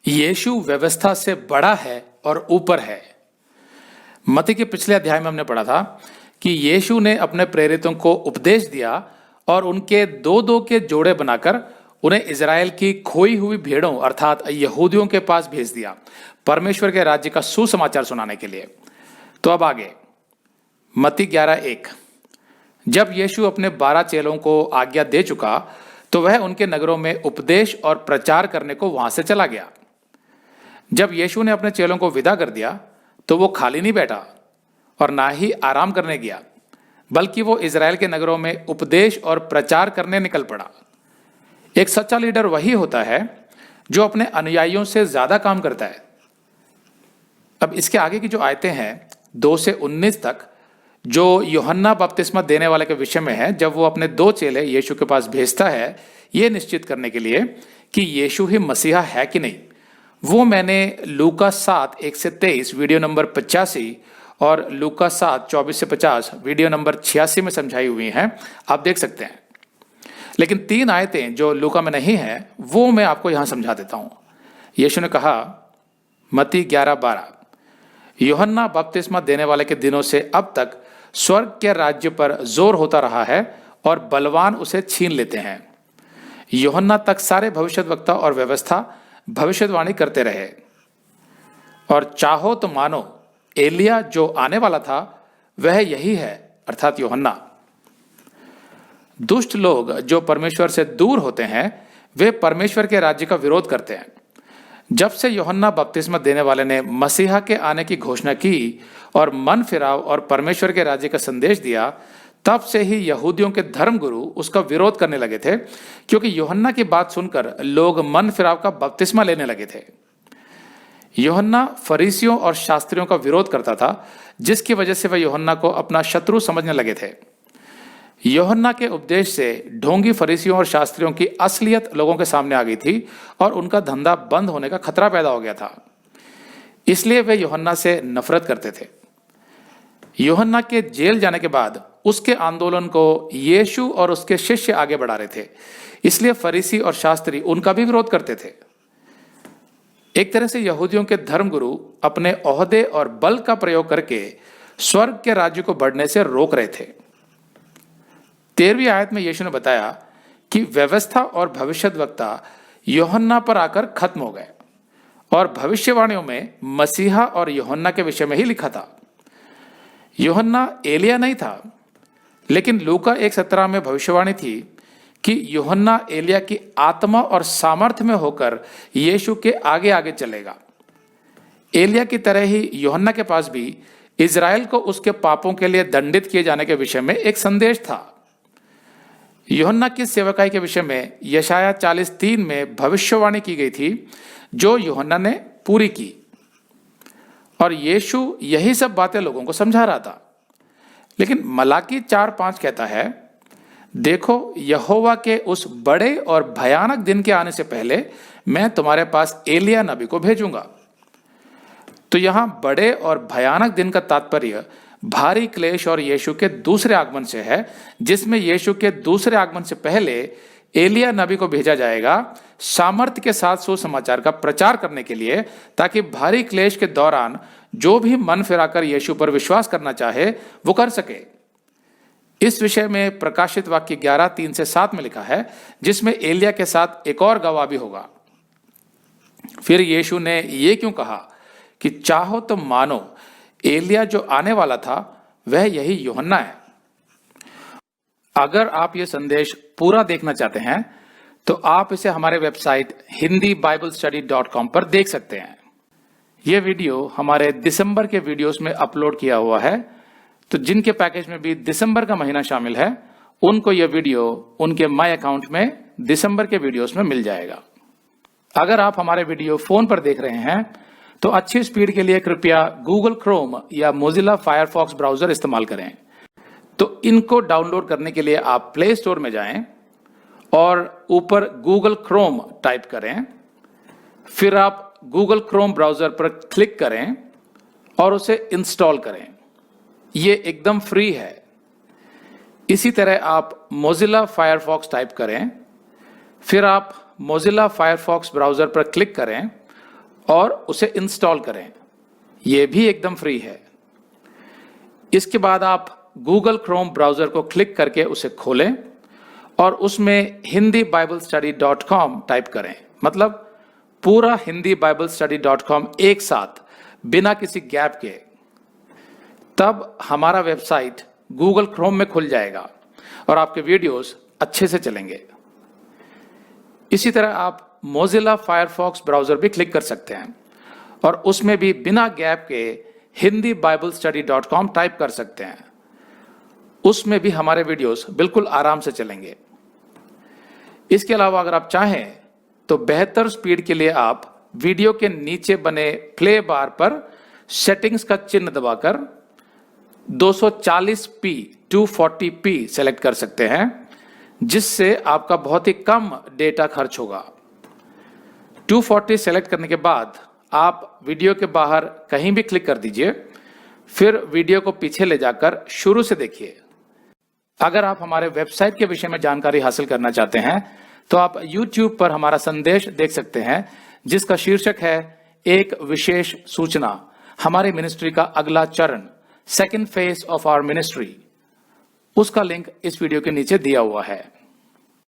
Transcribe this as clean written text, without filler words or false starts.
यीशु व्यवस्था से बड़ा है और ऊपर है। मत्ती के पिछले अध्याय में हमने पढ़ा था कि यीशु ने अपने प्रेरितों को उपदेश दिया और उनके दो दो के जोड़े बनाकर उन्हें इजराइल की खोई हुई भेड़ों अर्थात यहूदियों के पास भेज दिया, परमेश्वर के राज्य का सुसमाचार सुनाने के लिए। तो अब आगे मत्ती 11:1। जब यीशु अपने 12 चेलों को आज्ञा दे चुका तो वह उनके नगरों में उपदेश और प्रचार करने को वहां से चला गया। जब यीशु ने अपने चेलों को विदा कर दिया तो वो खाली नहीं बैठा और ना ही आराम करने गया, बल्कि वो इजराइल के नगरों में उपदेश और प्रचार करने निकल पड़ा। एक सच्चा लीडर वही होता है जो अपने अनुयायियों से ज्यादा काम करता है। अब इसके आगे की जो आयतें हैं 2 से 19 तक, जो यूहन्ना बपतिस्मा देने वाले के विषय में है, जब वो अपने 2 चेले यीशु के पास भेजता है ये निश्चित करने के लिए कि यीशु ही मसीहा है कि नहीं, वो मैंने लूका 7:1 से 23 वीडियो नंबर 85 और लूका 7:24 से 50 वीडियो नंबर 86 में समझाई हुई हैं, आप देख सकते हैं। लेकिन 3 आयतें जो लूका में नहीं है वो मैं आपको यहां समझा देता हूं। यीशु ने कहा, मत्ती 11:12, यूहन्ना बपतिस्मा देने वाले के दिनों से अब तक स्वर्ग के राज्य पर जोर होता रहा है और बलवान उसे छीन लेते हैं। यूहन्ना तक सारे भविष्यद्वक्ता और व्यवस्था भविष्यवाणी करते रहे, और चाहो तो मानो एलिया जो आने वाला था वह यही है, अर्थात यूहन्ना। दुष्ट लोग जो परमेश्वर से दूर होते हैं वे परमेश्वर के राज्य का विरोध करते हैं। जब से यूहन्ना बपतिस्मा देने वाले ने मसीहा के आने की घोषणा की और मन फिराव और परमेश्वर के राज्य का संदेश दिया, तब से ही यहूदियों के धर्मगुरु उसका विरोध करने लगे थे, क्योंकि यूहन्ना की बात सुनकर लोग मन फिराव का बपतिस्मा लेने लगे थे। यूहन्ना फरीसियों और शास्त्रियों का विरोध करता था, जिसकी वजह से वह यूहन्ना को अपना शत्रु समझने लगे थे। यूहन्ना के उपदेश से ढोंगी फरीसियों और शास्त्रियों की असलियत लोगों के सामने आ गई थी और उनका धंधा बंद होने का खतरा पैदा हो गया था। इसलिए वे यूहन्ना से नफरत करते थे। यूहन्ना के जेल जाने के बाद उसके आंदोलन को यीशु और उसके शिष्य आगे बढ़ा रहे थे, इसलिए फरीसी और शास्त्री उनका भी विरोध करते थे। एक तरह से यहूदियों के धर्मगुरु अपने ओहदे और बल का प्रयोग करके स्वर्ग के राज्य को बढ़ने से रोक रहे थे। 13वीं आयत में यीशु ने बताया कि व्यवस्था और भविष्यद्वक्ता यूहन्ना पर आकर खत्म हो गए और भविष्यवाणियों में मसीहा और यूहन्ना के विषय में ही लिखा था। यूहन्ना एलिया नहीं था, लेकिन लूका 1:17 में भविष्यवाणी थी कि यूहन्ना एलिया की आत्मा और सामर्थ्य में होकर यीशु के आगे आगे चलेगा। एलिया की तरह ही यूहन्ना के पास भी इजराइल को उसके पापों के लिए दंडित किए जाने के विषय में एक संदेश था। यूहन्ना की सेवकाई के विषय में यशाया 40:3 में भविष्यवाणी की गई थी, जो यूहन्ना ने पूरी की, और यीशु यही सब बातें लोगों को समझा रहा था। लेकिन मलाकी 4:5 कहता है, देखो यहोवा के उस बड़े और भयानक दिन के आने से पहले मैं तुम्हारे पास एलिया नबी को भेजूंगा। तो यहां बड़े और भयानक दिन का तात्पर्य भारी क्लेश और यीशु के दूसरे आगमन से है, जिसमें यीशु के दूसरे आगमन से पहले एलिया नबी को भेजा जाएगा सामर्थ्य के साथ सुसमाचार का प्रचार करने के लिए, ताकि भारी क्लेश के दौरान जो भी मन फिराकर यीशु पर विश्वास करना चाहे वो कर सके। इस विषय में प्रकाशित वाक्य 11:3 से 7 में लिखा है, जिसमें एलिया के साथ एक और गवाह भी होगा। फिर यीशु ने ये क्यों कहा कि चाहो तो मानो एलिया जो आने वाला था वह यही यूहन्ना है। अगर आप ये संदेश पूरा देखना चाहते हैं तो आप इसे हमारे वेबसाइट hindiBiblestudy.com पर देख सकते हैं। यह वीडियो हमारे दिसंबर के वीडियोस में अपलोड किया हुआ है, तो जिनके पैकेज में भी दिसंबर का महीना शामिल है उनको यह वीडियो उनके माय अकाउंट में दिसंबर के वीडियोस में मिल जाएगा। अगर आप हमारे वीडियो फोन पर देख रहे हैं तो अच्छी स्पीड के लिए कृपया गूगल क्रोम या मोजिला फायरफॉक्स ब्राउजर इस्तेमाल करें। तो इनको डाउनलोड करने के लिए आप प्ले स्टोर में जाएं और ऊपर गूगल क्रोम टाइप करें, फिर आप गूगल क्रोम ब्राउजर पर क्लिक करें और उसे इंस्टॉल करें। ये एकदम फ्री है। इसी तरह आप मोजिला फायरफॉक्स टाइप करें, फिर आप मोजिला फायरफॉक्स ब्राउजर पर क्लिक करें और उसे इंस्टॉल करें। यह भी एकदम फ्री है। इसके बाद आप गूगल क्रोम ब्राउजर को क्लिक करके उसे खोलें और उसमें hindibiblesteady.com टाइप करें। मतलब पूरा hindibiblesteady.com एक साथ, बिना किसी गैप के। तब हमारा वेबसाइट गूगल क्रोम में खुल जाएगा और आपके वीडियोस अच्छे से चलेंगे। इसी तरह आप मोजिला फायरफॉक्स ब्राउजर भी क्लिक कर सकते हैं और उसमें भी बिना गैप के hindibiblesteady.com टाइप कर सकते हैं। उसमें भी हमारे वीडियोस बिल्कुल आराम से चलेंगे। इसके अलावा अगर आप चाहें तो बेहतर स्पीड के लिए आप वीडियो के नीचे बने प्ले बार पर सेटिंग्स का चिन्ह दबाकर 240p 240p सेलेक्ट कर सकते हैं, जिससे आपका बहुत ही कम डेटा खर्च होगा। 240 सेलेक्ट करने के बाद आप वीडियो के बाहर कहीं भी क्लिक कर दीजिए, फिर वीडियो को पीछे ले जाकर शुरू से देखिए। अगर आप हमारे वेबसाइट के विषय में जानकारी हासिल करना चाहते हैं तो आप YouTube पर हमारा संदेश देख सकते हैं, जिसका शीर्षक है एक विशेष सूचना, हमारी मिनिस्ट्री का अगला चरण, second phase of our ministry. उसका लिंक इस वीडियो के नीचे दिया हुआ है।